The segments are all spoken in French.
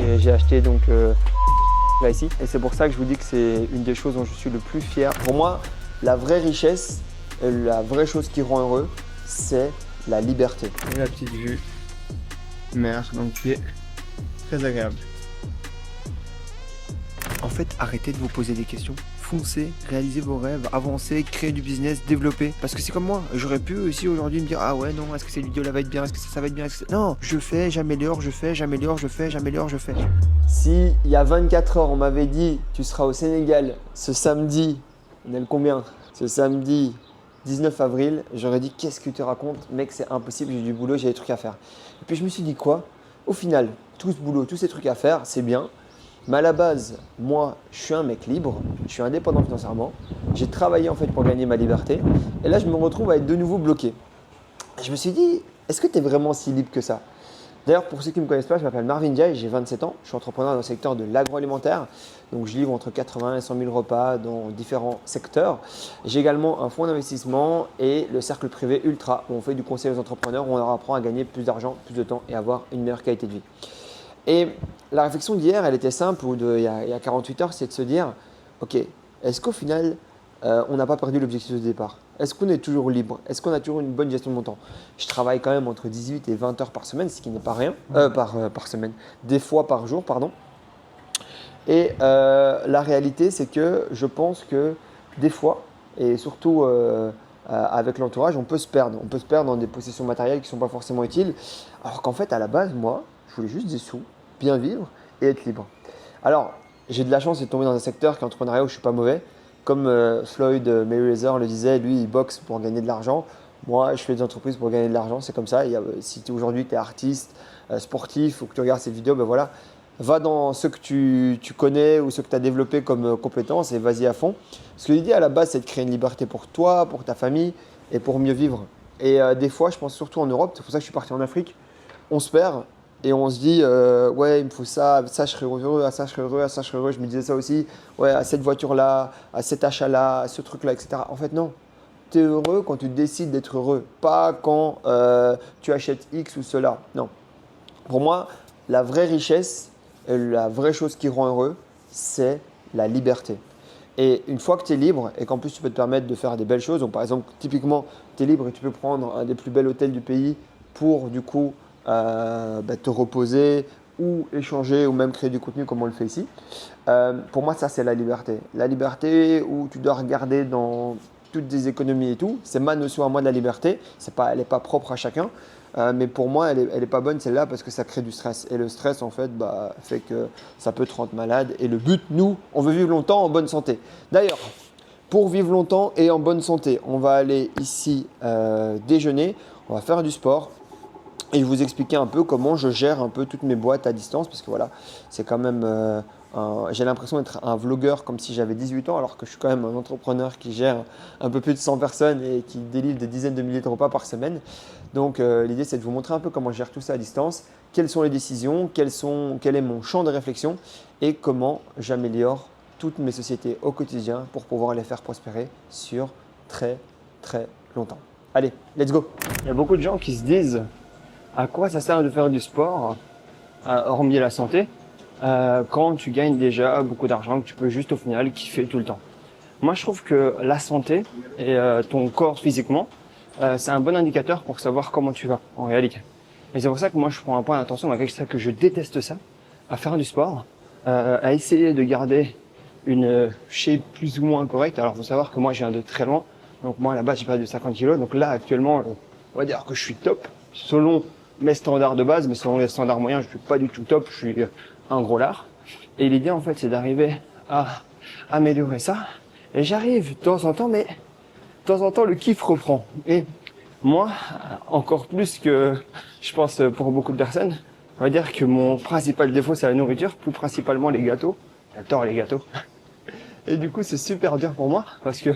Et j'ai acheté donc là ici. Et c'est pour ça que je vous dis que c'est une des choses dont je suis le plus fier. Pour moi, la vraie richesse, la vraie chose qui rend heureux, c'est la liberté. Et la petite vue mer, donc qui est très agréable. En fait, arrêtez de vous poser des questions. Foncez, réalisez vos rêves, avancez, créez du business, développez. Parce que c'est comme moi, j'aurais pu aussi aujourd'hui me dire ah ouais non, est-ce que cette vidéo là va être bien, est-ce que ça va être bien, non, je fais, j'améliore, je fais, j'améliore, je fais, j'améliore, je fais. Si il y a 24 heures, on m'avait dit tu seras au Sénégal ce samedi, on est le combien? Ce samedi 19 avril, j'aurais dit qu'est-ce que tu racontes? Mec, c'est impossible, j'ai du boulot, j'ai des trucs à faire. Et puis je me suis dit quoi? Au final, tout ce boulot, tous ces trucs à faire, c'est bien. Mais à la base, moi, je suis un mec libre, je suis indépendant financièrement. J'ai travaillé en fait pour gagner ma liberté. Et là, je me retrouve à être de nouveau bloqué. Et je me suis dit, est-ce que tu es vraiment si libre que ça? D'ailleurs, pour ceux qui ne me connaissent pas, je m'appelle Marvin Diaye, j'ai 27 ans. Je suis entrepreneur dans le secteur de l'agroalimentaire. Donc, je livre entre 80 et 100 000 repas dans différents secteurs. J'ai également un fonds d'investissement et le cercle privé Ultra, où on fait du conseil aux entrepreneurs, où on leur apprend à gagner plus d'argent, plus de temps et avoir une meilleure qualité de vie. Et la réflexion d'hier, elle était simple, ou il y a 48 heures, c'est de se dire, ok, est-ce qu'au final, on n'a pas perdu l'objectif de départ? Est-ce qu'on est toujours libre? Est-ce qu'on a toujours une bonne gestion de mon temps? Je travaille quand même entre 18 et 20 heures par semaine, ce qui n'est pas rien, par semaine, des fois par jour, pardon. Et la réalité, c'est que je pense que des fois, et surtout avec l'entourage, on peut se perdre. On peut se perdre dans des possessions matérielles qui ne sont pas forcément utiles, alors qu'en fait, à la base, moi, je voulais juste des sous, bien vivre et être libre. Alors, j'ai de la chance de tomber dans un secteur qui est entrepreneuriat où je ne suis pas mauvais. Comme Floyd Mayweather le disait, lui, il boxe pour gagner de l'argent. Moi, je fais des entreprises pour gagner de l'argent, c'est comme ça. Si aujourd'hui tu es artiste, sportif ou que tu regardes cette vidéo, ben voilà, va dans ce que tu connais ou ce que tu as développé comme compétences et vas-y à fond. Parce que l'idée à la base, c'est de créer une liberté pour toi, pour ta famille et pour mieux vivre. Et des fois, je pense surtout en Europe, c'est pour ça que je suis parti en Afrique, on se perd. Et on se dit, ouais, il me faut ça, ça je serais heureux, à ça je serais heureux, à ça je serais heureux. Je me disais ça aussi, ouais, à cette voiture-là, à cet achat-là, à ce truc-là, etc. En fait, non. Tu es heureux quand tu décides d'être heureux, pas quand tu achètes X ou cela. Non. Pour moi, la vraie richesse, la vraie chose qui rend heureux, c'est la liberté. Et une fois que tu es libre et qu'en plus tu peux te permettre de faire des belles choses, donc par exemple, typiquement, tu es libre et tu peux prendre un des plus bels hôtels du pays pour du coup te reposer ou échanger ou même créer du contenu comme on le fait ici. Pour moi, ça, c'est la liberté. La liberté où tu dois regarder dans toutes des économies et tout, c'est ma notion à moi de la liberté. Elle n'est pas propre à chacun. Mais pour moi, elle est pas bonne celle-là parce que ça crée du stress. Et le stress, en fait, fait que ça peut te rendre malade. Et le but, nous, on veut vivre longtemps en bonne santé. D'ailleurs, pour vivre longtemps et en bonne santé, on va aller ici déjeuner, on va faire du sport. Et je vais vous expliquer un peu comment je gère un peu toutes mes boîtes à distance parce que voilà, c'est quand même, j'ai l'impression d'être un vlogueur comme si j'avais 18 ans alors que je suis quand même un entrepreneur qui gère un peu plus de 100 personnes et qui délivre des dizaines de milliers de repas par semaine. Donc l'idée c'est de vous montrer un peu comment je gère tout ça à distance, quelles sont les décisions, quel est mon champ de réflexion et comment j'améliore toutes mes sociétés au quotidien pour pouvoir les faire prospérer sur très très longtemps. Allez, let's go! Il y a beaucoup de gens qui se disent à quoi ça sert de faire du sport, hormis la santé, quand tu gagnes déjà beaucoup d'argent, que tu peux juste au final kiffer tout le temps. Moi, je trouve que la santé et ton corps physiquement, c'est un bon indicateur pour savoir comment tu vas en réalité. Et c'est pour ça que moi, je prends un point d'attention, malgré ça que je déteste ça, à faire du sport, à essayer de garder une shape plus ou moins correcte. Alors, il faut savoir que moi, je viens de très loin. Donc moi, à la base, j'ai perdu 50 kilos. Donc là, actuellement, on va dire que je suis top, selon mes standards de base, mais selon les standards moyens, je suis pas du tout top, je suis un gros lard. Et l'idée, en fait, c'est d'arriver à améliorer ça. Et j'arrive de temps en temps, mais de temps en temps, le kiff reprend. Et moi, encore plus que, je pense, pour beaucoup de personnes, on va dire que mon principal défaut, c'est la nourriture, plus principalement les gâteaux. J'adore les gâteaux. Et du coup, c'est super dur pour moi, parce que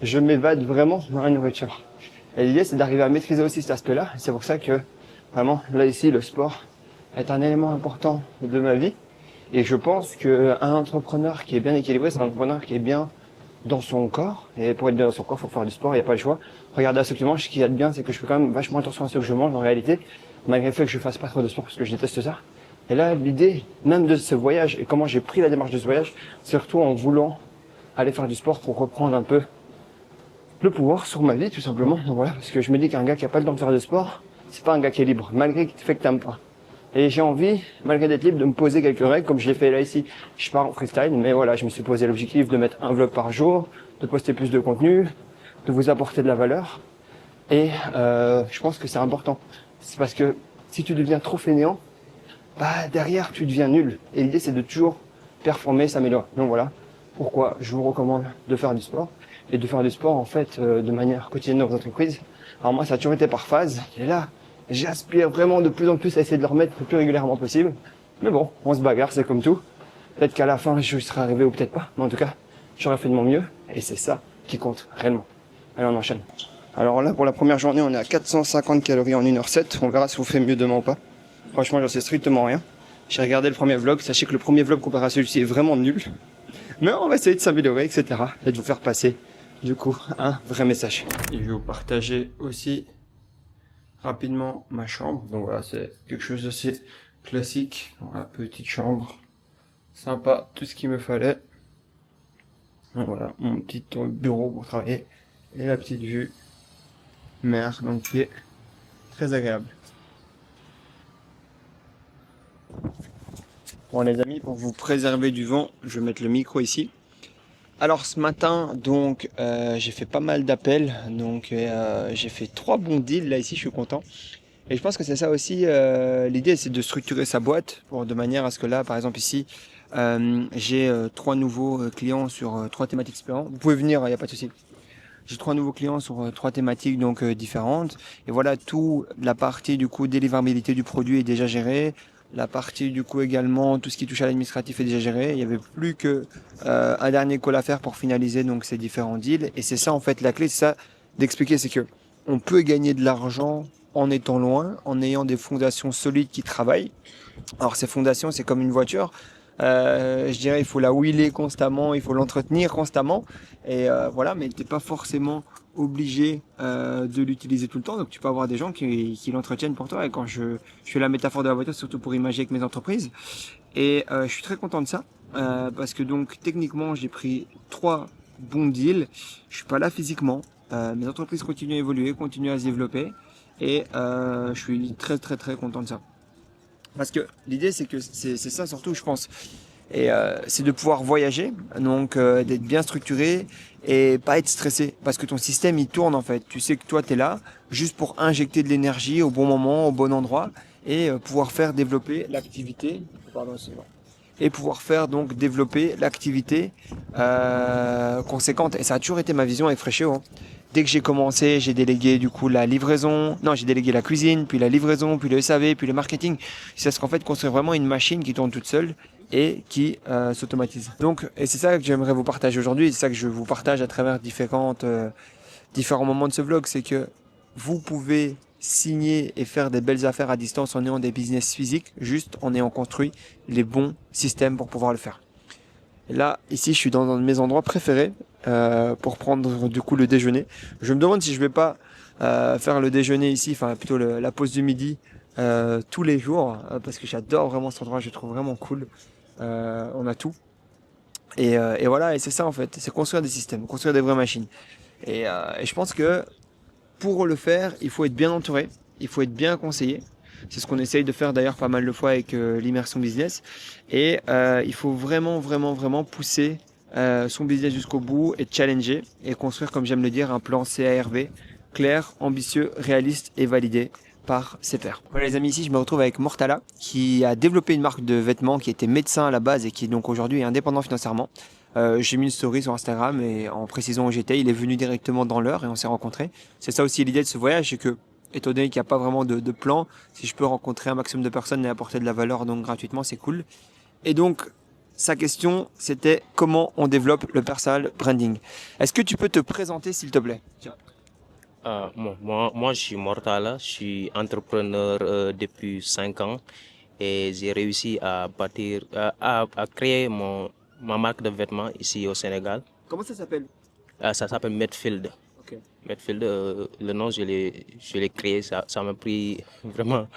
je m'évade vraiment dans la nourriture. Et l'idée, c'est d'arriver à maîtriser aussi cet aspect-là. C'est pour ça que, vraiment, là ici, le sport est un élément important de ma vie. Et je pense qu'un entrepreneur qui est bien équilibré, c'est un entrepreneur qui est bien dans son corps. Et pour être bien dans son corps, il faut faire du sport, il n'y a pas le choix. Regardez à ce que je mange, ce qu'il y a de bien, c'est que je fais quand même vachement attention à ce que je mange en réalité. Malgré le fait que je fasse pas trop de sport parce que je déteste ça. Et là, l'idée même de ce voyage et comment j'ai pris la démarche de ce voyage, surtout en voulant aller faire du sport pour reprendre un peu le pouvoir sur ma vie, tout simplement. Donc voilà, parce que je me dis qu'un gars qui a pas le temps de faire de sport, c'est pas un gars qui est libre, malgré qu'il fait que t'aimes pas. Et j'ai envie, malgré d'être libre, de me poser quelques règles, comme je l'ai fait là ici. Je pars en freestyle, mais voilà, je me suis posé l'objectif de mettre un vlog par jour, de poster plus de contenu, de vous apporter de la valeur. Et je pense que c'est important. C'est parce que si tu deviens trop fainéant, bah derrière tu deviens nul. Et l'idée c'est de toujours performer, s'améliorer. Donc voilà pourquoi je vous recommande de faire du sport. Et de faire du sport en fait de manière quotidienne dans vos entreprises. Alors moi ça a toujours été par phase. Et là, j'aspire vraiment de plus en plus à essayer de le remettre le plus régulièrement possible. Mais bon, on se bagarre, c'est comme tout. Peut-être qu'à la fin je serai arrivé ou peut-être pas. Mais en tout cas, j'aurais fait de mon mieux. Et c'est ça qui compte réellement. Allez, on enchaîne. Alors là, pour la première journée, on est à 450 calories en 1h07. On verra si vous faites mieux demain ou pas. Franchement, j'en sais strictement rien. J'ai regardé le premier vlog. Sachez que le premier vlog comparé à celui-ci est vraiment nul. Mais on va essayer de s'améliorer, etc. Et de vous faire passer, du coup, un vrai message. Et je vais vous partager aussi rapidement ma chambre. Donc voilà, c'est quelque chose d'assez classique. Voilà, petite chambre. Sympa, tout ce qu'il me fallait. Donc voilà, mon petit bureau pour travailler. Et la petite vue mer, donc qui est très agréable. Bon les amis, pour vous préserver du vent, je vais mettre le micro ici. Alors ce matin, donc j'ai fait pas mal d'appels, donc j'ai fait 3 bons deals là ici, je suis content. Et je pense que c'est ça aussi, l'idée c'est de structurer sa boîte de manière à ce que là, par exemple ici, j'ai 3 nouveaux clients sur 3 thématiques différentes. Vous pouvez venir, il n'y a pas de souci. J'ai 3 nouveaux clients sur 3 thématiques donc différentes. Et voilà, tout la partie du coup délivrabilité du produit est déjà gérée. La partie du coup également, tout ce qui touche à l'administratif est déjà géré. Il n'y avait plus que un dernier call à faire pour finaliser donc ces différents deals. Et c'est ça en fait la clé, c'est ça d'expliquer, c'est que on peut gagner de l'argent en étant loin, en ayant des fondations solides qui travaillent. Alors ces fondations, c'est comme une voiture. Je dirais il faut la wheeler constamment, il faut l'entretenir constamment et voilà, mais t'es pas forcément obligé de l'utiliser tout le temps, donc tu peux avoir des gens qui l'entretiennent pour toi. Et quand je fais la métaphore de la voiture, surtout pour imaginer avec mes entreprises, et je suis très content de ça parce que donc techniquement j'ai pris 3 bons deals. Je suis pas là physiquement, mes entreprises continuent à évoluer, continuent à se développer et je suis très très très content de ça. Parce que l'idée, c'est que c'est ça surtout, je pense. Et c'est de pouvoir voyager, donc d'être bien structuré et pas être stressé. Parce que ton système, il tourne en fait. Tu sais que toi, tu es là juste pour injecter de l'énergie au bon moment, au bon endroit et pouvoir faire développer l'activité. Et pouvoir faire donc développer l'activité conséquente. Et ça a toujours été ma vision avec Freshéo. Hein. Dès que j'ai commencé, j'ai délégué du coup la livraison. Non, j'ai délégué la cuisine, puis la livraison, puis le SAV, puis le marketing. C'est ce qu'en fait construire vraiment une machine qui tourne toute seule et qui s'automatise. Donc, et c'est ça que j'aimerais vous partager aujourd'hui. C'est ça que je vous partage à travers différents moments de ce vlog, c'est que vous pouvez signer et faire des belles affaires à distance en ayant des business physiques, juste en ayant construit les bons systèmes pour pouvoir le faire. Et là, ici, je suis dans un de mes endroits préférés pour prendre du coup le déjeuner. Je me demande si je vais pas faire le déjeuner ici, enfin plutôt la pause du midi tous les jours, parce que j'adore vraiment cet endroit, je le trouve vraiment cool. On a tout. Et voilà, et c'est ça en fait, c'est construire des systèmes, construire des vraies machines. Et je pense que pour le faire, il faut être bien entouré, il faut être bien conseillé. C'est ce qu'on essaye de faire d'ailleurs pas mal de fois avec l'immersion business. Et il faut vraiment pousser son business jusqu'au bout et challenger et construire, comme j'aime le dire, un plan CARV clair, ambitieux, réaliste et validé par ses pairs. Voilà les amis, ici je me retrouve avec Mortala qui a développé une marque de vêtements, qui était médecin à la base et qui donc aujourd'hui est indépendant financièrement. J'ai mis une story sur Instagram et en précisant où j'étais, il est venu directement dans l'heure et on s'est rencontrés. C'est ça aussi l'idée de ce voyage, c'est que étant donné qu'il n'y a pas vraiment de plan, si je peux rencontrer un maximum de personnes et apporter de la valeur donc gratuitement, c'est cool. Et donc sa question c'était comment on développe le personal branding. Est-ce que tu peux te présenter s'il te plaît? Moi, je suis Mortala, je suis entrepreneur depuis 5 ans et j'ai réussi à bâtir, à créer ma marque de vêtements ici au Sénégal. Comment ça s'appelle? Ça s'appelle Medfield. Okay. Medfield, le nom, je l'ai créé, ça m'a pris vraiment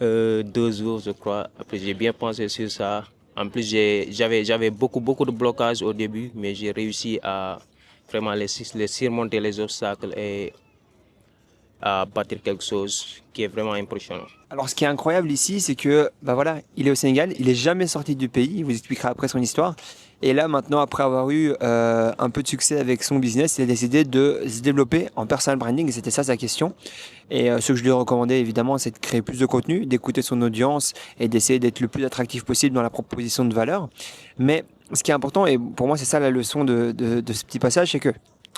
2 jours, je crois. Après, j'ai bien pensé sur ça. En plus, j'avais beaucoup de blocages au début, mais j'ai réussi à vraiment les surmonter les obstacles et à bâtir quelque chose qui est vraiment impressionnant. Alors, ce qui est incroyable ici, c'est que, bah voilà, il est au Sénégal, il est jamais sorti du pays. Il vous expliquera après son histoire. Et là, maintenant, après avoir eu un peu de succès avec son business, il a décidé de se développer en personal branding. Et c'était ça sa question. Et ce que je lui ai recommandé, évidemment, c'est de créer plus de contenu, d'écouter son audience et d'essayer d'être le plus attractif possible dans la proposition de valeur. Mais ce qui est important, et pour moi, c'est ça la leçon de ce petit passage, c'est que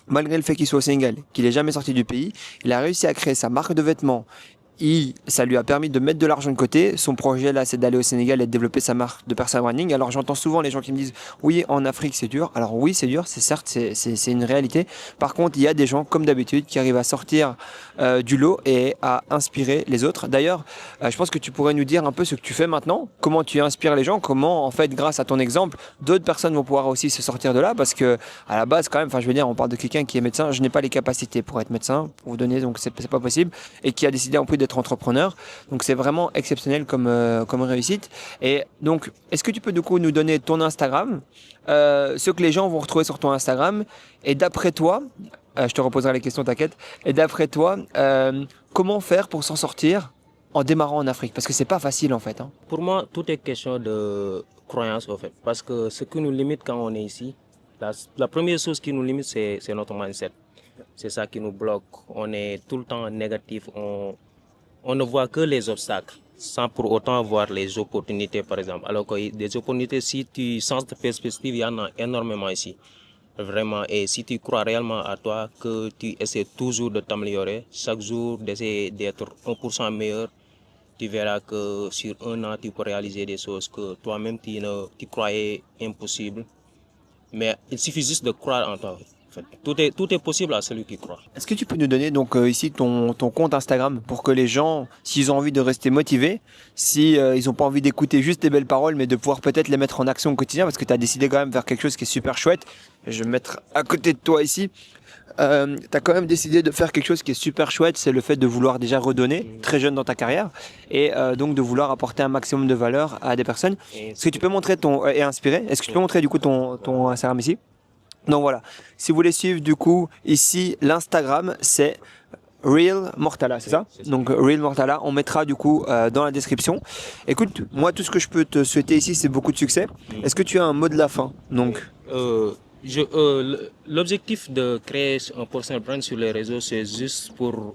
malgré le fait qu'il soit au Sénégal, qu'il n'est jamais sorti du pays, il a réussi à créer sa marque de vêtements. Ça lui a permis de mettre de l'argent de côté. Son projet là, c'est d'aller au Sénégal et de développer sa marque de personal branding. Alors j'entends souvent les gens qui me disent oui, en Afrique c'est dur. Alors oui, c'est dur, c'est certes, c'est une réalité. Par contre, il y a des gens comme d'habitude qui arrivent à sortir du lot et à inspirer les autres. D'ailleurs, je pense que tu pourrais nous dire un peu ce que tu fais maintenant, comment tu inspires les gens, comment en fait grâce à ton exemple, d'autres personnes vont pouvoir aussi se sortir de là, parce que à la base quand même, enfin je veux dire, on parle de quelqu'un qui est médecin. Je n'ai pas les capacités pour être médecin, pour vous donner, donc c'est pas possible, et qui a décidé en plus d'être entrepreneur. Donc c'est vraiment exceptionnel comme réussite. Et donc, est-ce que tu peux du coup nous donner ton Instagram, ce que les gens vont retrouver sur ton Instagram, et d'après toi, je te reposerai les questions, t'inquiète, et d'après toi, comment faire pour s'en sortir en démarrant en Afrique? Parce que c'est pas facile en fait. Hein. Pour moi, tout est question de croyance, en fait. Parce que ce qui nous limite quand on est ici, la première chose qui nous limite, c'est notre mindset. C'est ça qui nous bloque. On est tout le temps négatif. On ne voit que les obstacles, sans pour autant voir les opportunités, par exemple. Alors que des opportunités, si tu sens de perspective, il y en a énormément ici. Vraiment. Et si tu crois réellement à toi, que tu essaies toujours de t'améliorer, chaque jour d'essayer d'être 1% meilleur, tu verras que sur un an, tu peux réaliser des choses que toi-même, tu croyais impossibles. Mais il suffit juste de croire en toi. En fait, tout est possible à celui qui croit. Est-ce que tu peux nous donner donc ici ton compte Instagram pour que les gens, s'ils ont envie de rester motivés, si ils n'ont pas envie d'écouter juste des belles paroles, mais de pouvoir peut-être les mettre en action au quotidien, parce que tu as décidé quand même de faire quelque chose qui est super chouette. Je vais me mettre à côté de toi ici. Tu as quand même décidé de faire quelque chose qui est super chouette, c'est le fait de vouloir déjà redonner très jeune dans ta carrière et donc de vouloir apporter un maximum de valeur à des personnes. Est-ce que tu peux montrer et inspirer? Est-ce que tu peux montrer du coup ton Instagram ici? Donc voilà, si vous voulez suivre du coup ici l'Instagram, c'est Real Mortala, c'est ça? Donc Real Mortala, on mettra du coup dans la description. Écoute, moi tout ce que je peux te souhaiter ici, c'est beaucoup de succès. Est-ce que tu as un mot de la fin? Donc l'objectif de créer un personal brand sur les réseaux, c'est juste pour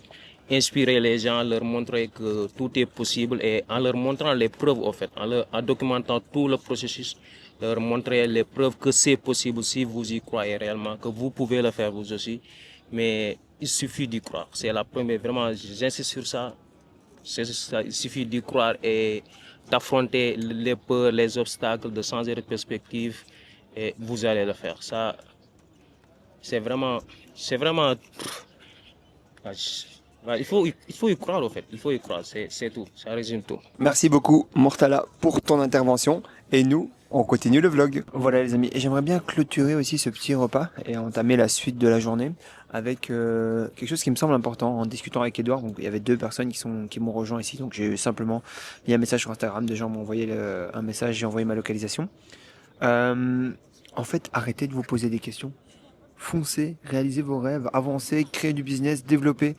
inspirer les gens, leur montrer que tout est possible et en leur montrant les preuves en fait, en documentant tout le processus, leur montrer les preuves que c'est possible si vous y croyez réellement, que vous pouvez le faire vous aussi. Mais il suffit d'y croire. C'est la première, vraiment, j'insiste sur ça. C'est ça. Il suffit d'y croire et d'affronter les peurs, les obstacles, de changer de perspective et vous allez le faire. Ça, c'est vraiment, il faut y croire en fait. Il faut y croire, c'est tout. Ça résume tout. merci beaucoup Mortala pour ton intervention et nous, on continue le vlog. Voilà les amis, et j'aimerais bien clôturer aussi ce petit repas et entamer la suite de la journée avec quelque chose qui me semble important. En discutant avec Edouard, donc il y avait 2 personnes qui m'ont rejoint ici, donc j'ai simplement mis un message sur Instagram, des gens m'ont envoyé un message, j'ai envoyé ma localisation. En fait, arrêtez de vous poser des questions. Foncez, réalisez vos rêves, avancez, créez du business, développez.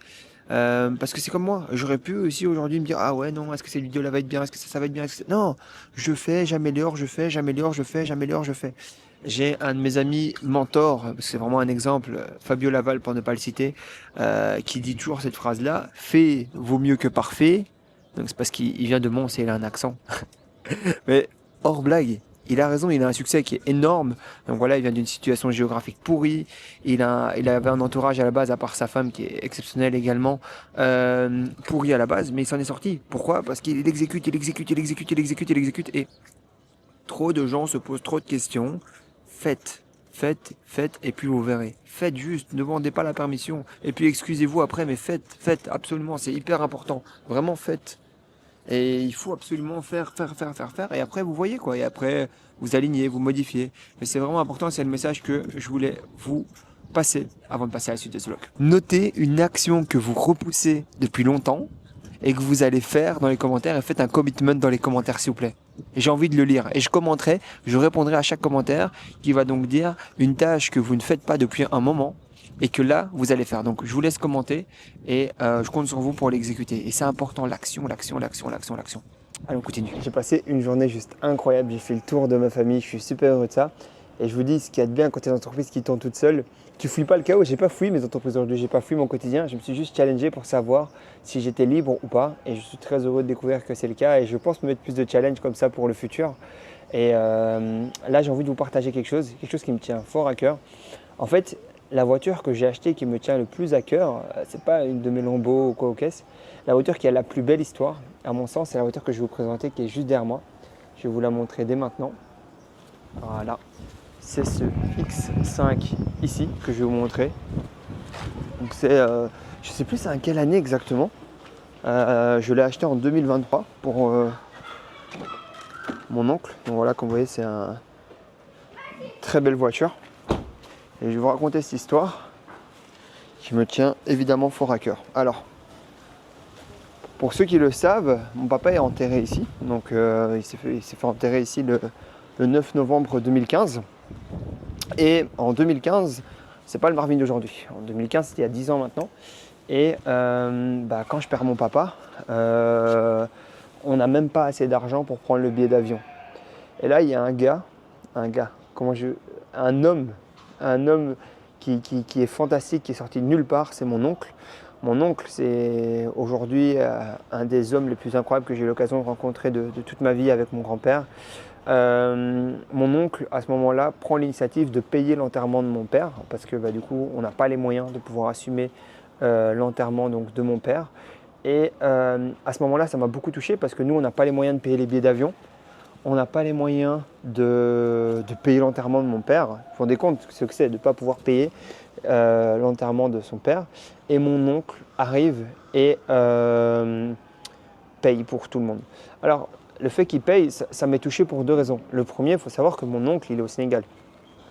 Parce que c'est comme moi, j'aurais pu aussi aujourd'hui me dire ah ouais non, est-ce que cette vidéo là va être bien, est-ce que ça va être bien, non, je fais, j'améliore, je fais, j'améliore, je fais, j'améliore, je fais. J'ai un de mes amis mentors, c'est vraiment un exemple, Fabio Laval pour ne pas le citer, qui dit toujours cette phrase là, fait vaut mieux que parfait. Donc c'est parce qu'il vient de Mons et il a un accent. Mais hors blague, il a raison, il a un succès qui est énorme. Donc voilà, il vient d'une situation géographique pourrie. Il avait un entourage à la base, à part sa femme qui est exceptionnelle également, pourri à la base, mais il s'en est sorti. Pourquoi? Parce qu'il exécute. Et trop de gens se posent trop de questions. Faites, et puis vous verrez. Faites juste, ne demandez pas la permission. Et puis excusez-vous après, mais faites, absolument, c'est hyper important. Vraiment faites. Et il faut absolument faire. Et après, vous voyez quoi. Et après, vous alignez, vous modifiez. Mais c'est vraiment important, c'est le message que je voulais vous passer avant de passer à la suite de ce vlog. Notez une action que vous repoussez depuis longtemps et que vous allez faire dans les commentaires, et faites un commitment dans les commentaires s'il vous plaît. Et j'ai envie de le lire et je commenterai, je répondrai à chaque commentaire qui va donc dire une tâche que vous ne faites pas depuis un moment et que là vous allez faire. Donc je vous laisse commenter et je compte sur vous pour l'exécuter. Et c'est important, l'action. Allez, on continue. J'ai passé une journée juste incroyable, j'ai fait le tour de ma famille, je suis super heureux de ça. Et je vous dis, ce qu'il y a de bien quand tu es une entreprise qui tourne toute seule, tu fouilles pas le chaos. J'ai pas fouillé mes entreprises aujourd'hui, j'ai pas fouillé mon quotidien. Je me suis juste challengé pour savoir si j'étais libre ou pas. Et je suis très heureux de découvrir que c'est le cas. Et je pense me mettre plus de challenges comme ça pour le futur. Et là, j'ai envie de vous partager quelque chose qui me tient fort à cœur. En fait, la voiture que j'ai achetée qui me tient le plus à cœur, c'est pas une de mes Lambo ou quoi aux caisses. La voiture qui a la plus belle histoire, à mon sens, c'est la voiture que je vais vous présenter qui est juste derrière moi. Je vais vous la montrer dès maintenant. Voilà. C'est ce X5 ici que je vais vous montrer. Donc c'est, je sais plus c'est en quelle année exactement. Je l'ai acheté en 2023 pour mon oncle. Donc voilà, comme vous voyez, c'est une très belle voiture. Et je vais vous raconter cette histoire qui me tient évidemment fort à cœur. Alors, pour ceux qui le savent, mon papa est enterré ici. Donc il s'est fait enterrer ici le 9 novembre 2015. Et en 2015, c'est pas le Marvin d'aujourd'hui. En 2015, c'était il y a 10 ans maintenant. Et quand je perds mon papa, on n'a même pas assez d'argent pour prendre le billet d'avion. Et là, il y a un homme qui est fantastique, qui est sorti de nulle part, c'est mon oncle. Mon oncle, c'est aujourd'hui un des hommes les plus incroyables que j'ai eu l'occasion de rencontrer de toute ma vie avec mon grand-père. Mon oncle, à ce moment-là, prend l'initiative de payer l'enterrement de mon père parce que du coup, on n'a pas les moyens de pouvoir assumer l'enterrement donc, de mon père. Et à ce moment-là, ça m'a beaucoup touché parce que nous, on n'a pas les moyens de payer les billets d'avion. On n'a pas les moyens de payer l'enterrement de mon père. Vous vous rendez compte ce que c'est de ne pas pouvoir payer l'enterrement de son père. Et mon oncle arrive et paye pour tout le monde. Alors, le fait qu'il paye, ça m'est touché pour deux raisons. Le premier, il faut savoir que mon oncle, il est au Sénégal.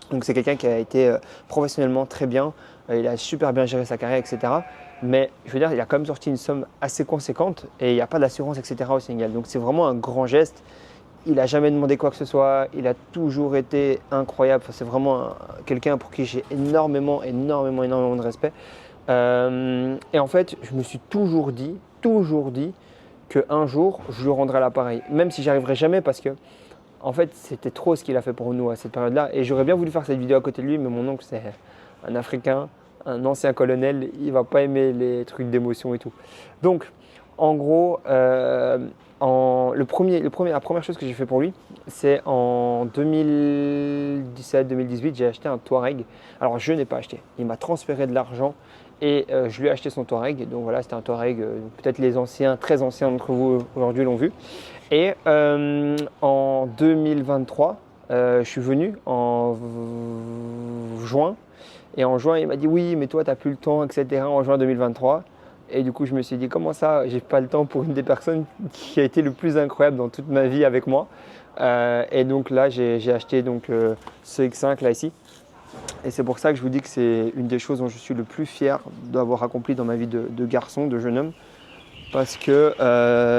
Donc c'est quelqu'un qui a été professionnellement très bien, il a super bien géré sa carrière, etc. Mais je veux dire, il a quand même sorti une somme assez conséquente et il n'y a pas d'assurance, etc. au Sénégal. Donc c'est vraiment un grand geste. Il n'a jamais demandé quoi que ce soit, il a toujours été incroyable. Enfin, c'est vraiment quelqu'un pour qui j'ai énormément de respect. Et en fait, je me suis toujours dit qu'un jour, je lui rendrai l'appareil. Même si j'y arriverai jamais parce que en fait, c'était trop ce qu'il a fait pour nous à cette période-là. Et j'aurais bien voulu faire cette vidéo à côté de lui, mais mon oncle, c'est un Africain, un ancien colonel. Il ne va pas aimer les trucs d'émotion et tout. Donc, en gros, la première chose que j'ai fait pour lui, c'est en 2017-2018, j'ai acheté un Touareg. Alors, je n'ai pas acheté. Il m'a transféré de l'argent et je lui ai acheté son Touareg. Donc voilà, c'était un Touareg, peut-être les anciens, très anciens d'entre vous aujourd'hui l'ont vu. Et en 2023, je suis venu en juin. Et en juin, il m'a dit oui, mais toi, tu n'as plus le temps, etc. en juin 2023. Et du coup, je me suis dit, comment ça, j'ai pas le temps pour une des personnes qui a été le plus incroyable dans toute ma vie avec moi. Et donc là, j'ai acheté donc, ce X5 là ici. Et c'est pour ça que je vous dis que c'est une des choses dont je suis le plus fier d'avoir accompli dans ma vie de garçon, de jeune homme. Parce que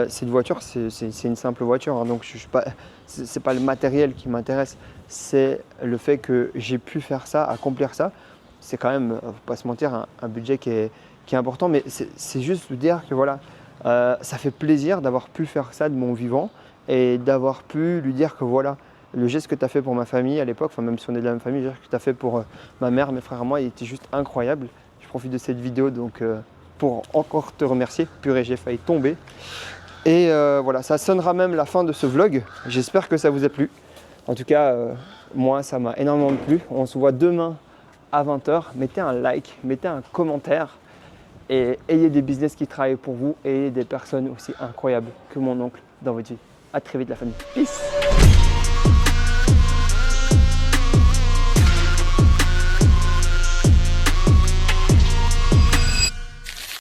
cette voiture, c'est une simple voiture. Hein, donc, c'est pas le matériel qui m'intéresse. C'est le fait que j'ai pu faire ça, accomplir ça. C'est quand même, faut pas se mentir, un budget qui est important. Mais c'est juste de dire que voilà, ça fait plaisir d'avoir pu faire ça de mon vivant. Et d'avoir pu lui dire que voilà, le geste que tu as fait pour ma famille à l'époque, enfin même si on est de la même famille, le geste que tu as fait pour ma mère, mes frères et moi, il était juste incroyable. Je profite de cette vidéo donc pour encore te remercier. Purée, j'ai failli tomber. Et voilà, ça sonnera même la fin de ce vlog. J'espère que ça vous a plu. En tout cas, moi, ça m'a énormément plu. On se voit demain à 20h. Mettez un like, mettez un commentaire. Et ayez des business qui travaillent pour vous et ayez des personnes aussi incroyables que mon oncle dans votre vie. À très vite la famille. Peace.